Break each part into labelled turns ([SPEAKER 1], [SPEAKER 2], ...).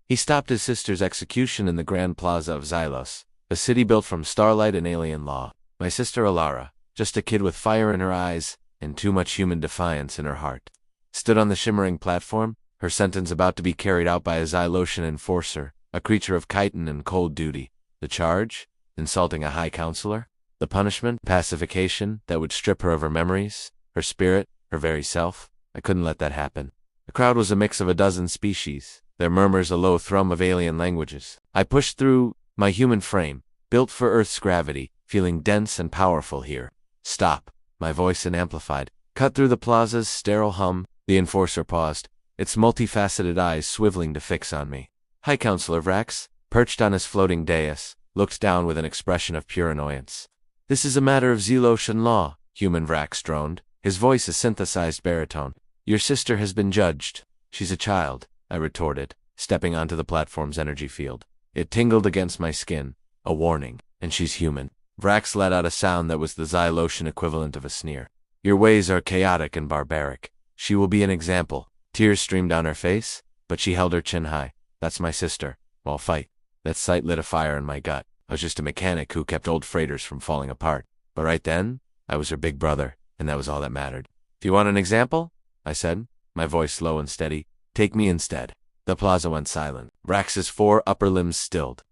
[SPEAKER 1] He stopped his sister's execution in the Grand Plaza of Xylos, a city built from starlight and alien law. My sister Alara, just a kid with fire in her eyes and too much human defiance in her heart, stood on the shimmering platform, her sentence about to be carried out by a Xylosian enforcer, a creature of chitin and cold duty. The charge? Insulting a high counselor? The punishment? Pacification that would strip her of her memories, her spirit, her very self? I couldn't let that happen. The crowd was a mix of a dozen species, their murmurs a low thrum of alien languages. I pushed through, my human frame, built for Earth's gravity, feeling dense and powerful here. Stop, my voice amplified, cut through the plaza's sterile hum. The enforcer paused, its multifaceted eyes swiveling to fix on me. High Counselor Vrax, perched on his floating dais, looked down with an expression of pure annoyance. This is a matter of Xylosian law, human Vrax droned, his voice a synthesized baritone. Your sister has been judged. She's a child, I retorted, stepping onto the platform's energy field. It tingled against my skin, a warning, and she's human. Vrax let out a sound that was the Xylosian equivalent of a sneer. Your ways are chaotic and barbaric. She will be an example. Tears streamed down her face, but she held her chin high. That's my sister. I'll fight. That sight lit a fire in my gut. I was just a mechanic who kept old freighters from falling apart. But right then, I was her big brother, and that was all that mattered. If you want an example, I said, my voice low and steady, take me instead. The plaza went silent. Vrax's four upper limbs stilled.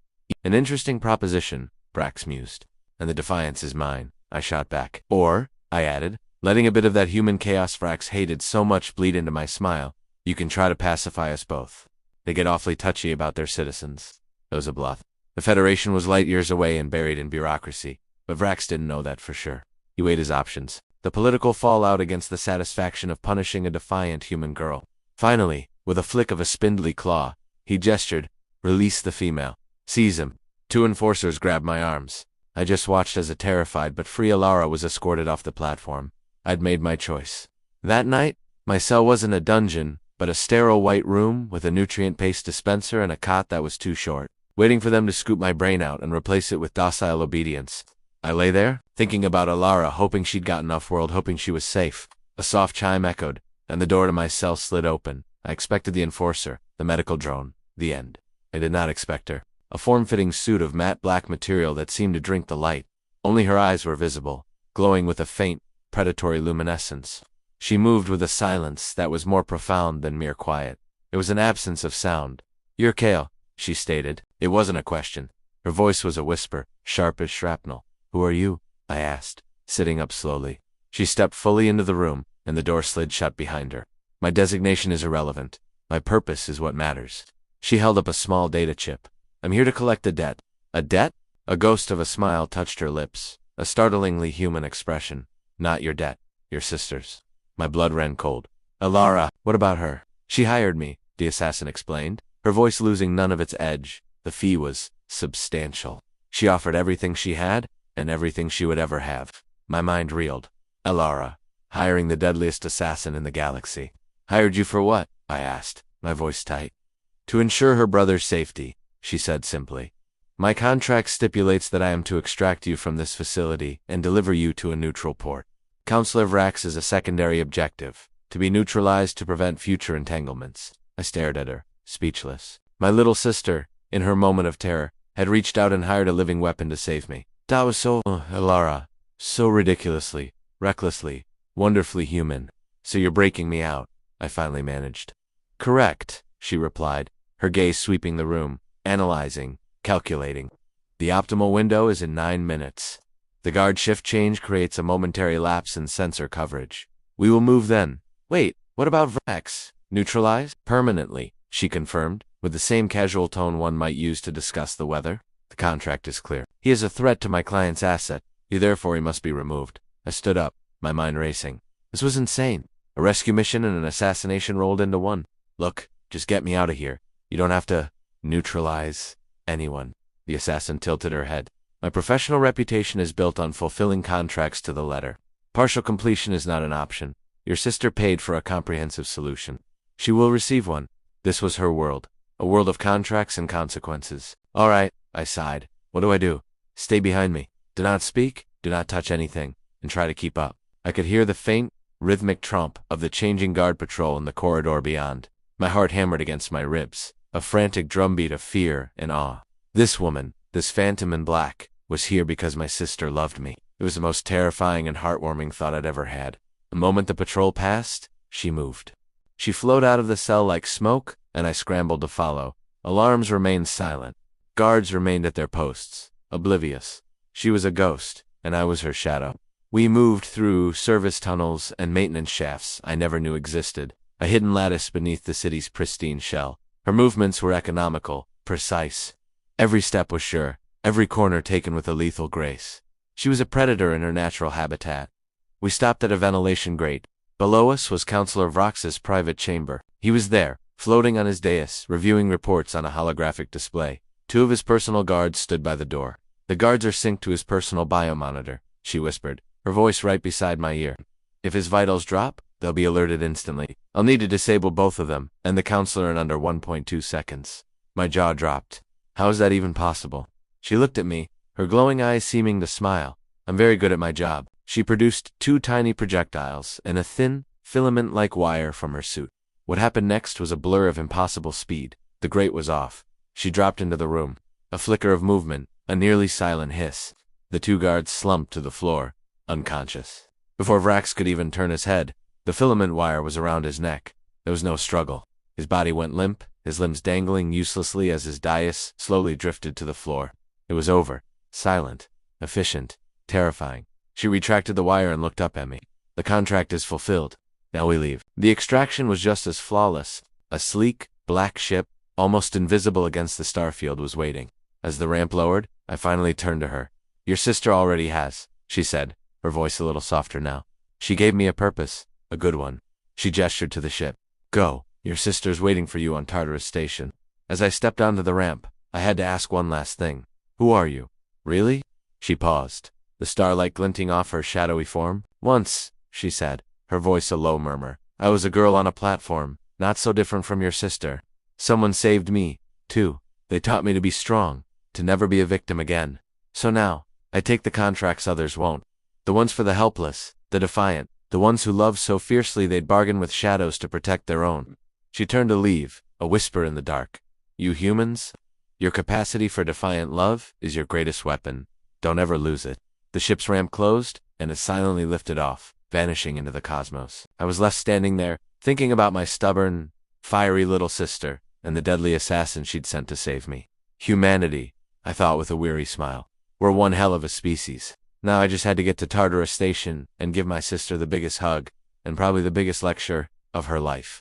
[SPEAKER 1] An interesting proposition, Vrax mused. And the defiance is mine, I shot back. Or, I added, letting a bit of that human chaos Vrax hated so much bleed into my smile, you can try to pacify us both. They get awfully touchy about their citizens. It was a bluff. The Federation was light years away and buried in bureaucracy, but Vrax didn't know that for sure. He weighed his options. The political fallout against the satisfaction of punishing a defiant human girl. Finally, with a flick of a spindly claw, he gestured, release the female. Seize him. Two enforcers grabbed my arms. I just watched as a terrified but free Alara was escorted off the platform. I'd made my choice. That night, my cell wasn't a dungeon, but a sterile white room with a nutrient paste dispenser and a cot that was too short, waiting for them to scoop my brain out and replace it with docile obedience. I lay there, thinking about Alara, hoping she'd gotten off-world, hoping she was safe. A soft chime echoed, and the door to my cell slid open. I expected the enforcer, the medical drone, the end. I did not expect her. A form-fitting suit of matte black material that seemed to drink the light. Only her eyes were visible, glowing with a faint, predatory luminescence. She moved with a silence that was more profound than mere quiet. It was an absence of sound. You're Kale, she stated. It wasn't a question. Her voice was a whisper, sharp as shrapnel. Who are you? I asked, sitting up slowly. She stepped fully into the room, and the door slid shut behind her. My designation is irrelevant. My purpose is what matters. She held up a small data chip. I'm here to collect a debt. A debt? A ghost of a smile touched her lips, a startlingly human expression. Not your debt, your sister's. My blood ran cold. Alara, what about her? She hired me, the assassin explained, her voice losing none of its edge. The fee was substantial. She offered everything she had, and everything she would ever have. My mind reeled. Alara, hiring the deadliest assassin in the galaxy. Hired you for what? I asked, my voice tight. To ensure her brother's safety, she said simply. My contract stipulates that I am to extract you from this facility and deliver you to a neutral port. Counselor Vrax is a secondary objective, to be neutralized to prevent future entanglements. I stared at her, speechless. My little sister, in her moment of terror, had reached out and hired a living weapon to save me. That was so, Alara, so ridiculously, recklessly, wonderfully human. So you're breaking me out, I finally managed. Correct, she replied, her gaze sweeping the room, analyzing, calculating. The optimal window is in 9 minutes. The guard shift change creates a momentary lapse in sensor coverage. We will move then. Wait, what about Vrax? Neutralized? Permanently, she confirmed, with the same casual tone one might use to discuss the weather. The contract is clear. He is a threat to my client's asset. Therefore he must be removed. I stood up, my mind racing. This was insane. A rescue mission and an assassination rolled into one. Look, just get me out of here. You don't have to neutralize anyone. The assassin tilted her head. My professional reputation is built on fulfilling contracts to the letter. Partial completion is not an option. Your sister paid for a comprehensive solution. She will receive one. This was her world. A world of contracts and consequences. All right, I sighed. What do I do? Stay behind me. Do not speak, do not touch anything, and try to keep up. I could hear the faint, rhythmic trump of the changing guard patrol in the corridor beyond. My heart hammered against my ribs. a frantic drumbeat of fear and awe. This woman, this phantom in black, was here because my sister loved me. It was the most terrifying and heartwarming thought I'd ever had. The moment the patrol passed, she moved. She flowed out of the cell like smoke, and I scrambled to follow. Alarms remained silent. Guards remained at their posts, oblivious. She was a ghost, and I was her shadow. We moved through service tunnels and maintenance shafts I never knew existed, a hidden lattice beneath the city's pristine shell. Her movements were economical, precise. Every step was sure, every corner taken with a lethal grace. She was a predator in her natural habitat. We stopped at a ventilation grate. Below us was Counselor Vrox's private chamber. He was there, floating on his dais, reviewing reports on a holographic display. 2 of his personal guards stood by the door. The guards are synced to his personal biomonitor, she whispered, her voice right beside my ear. If his vitals drop, they'll be alerted instantly. I'll need to disable both of them, and the counselor in under 1.2 seconds. My jaw dropped. How is that even possible? She looked at me, her glowing eyes seeming to smile. I'm very good at my job. She produced 2 tiny projectiles and a thin, filament-like wire from her suit. What happened next was a blur of impossible speed. The grate was off. She dropped into the room. A flicker of movement, a nearly silent hiss. The 2 guards slumped to the floor, unconscious. Before Vrax could even turn his head, the filament wire was around his neck. There was no struggle. His body went limp, his limbs dangling uselessly as his dais slowly drifted to the floor. It was over. Silent, efficient, terrifying. She retracted the wire and looked up at me. The contract is fulfilled. Now we leave. The extraction was just as flawless. A sleek, black ship, almost invisible against the starfield, was waiting. As the ramp lowered, I finally turned to her. Your sister already has, she said, her voice a little softer now. She gave me a purpose, a good one. She gestured to the ship. Go, your sister's waiting for you on Arora Station. As I stepped onto the ramp, I had to ask one last thing. Who are you? Really? She paused, the starlight glinting off her shadowy form. Once, she said, her voice a low murmur, I was a girl on a platform, not so different from your sister. Someone saved me, too. They taught me to be strong, to never be a victim again. So now, I take the contracts others won't. The ones for the helpless, the defiant, the ones who love so fiercely they'd bargain with shadows to protect their own. She turned to leave, a whisper in the dark. You humans? Your capacity for defiant love is your greatest weapon. Don't ever lose it. The ship's ramp closed, and it silently lifted off, vanishing into the cosmos. I was left standing there, thinking about my stubborn, fiery little sister, and the deadly assassin she'd sent to save me. Humanity, I thought with a weary smile. We're one hell of a species. Now I just had to get to Arora Station and give my sister the biggest hug, and probably the biggest lecture of her life.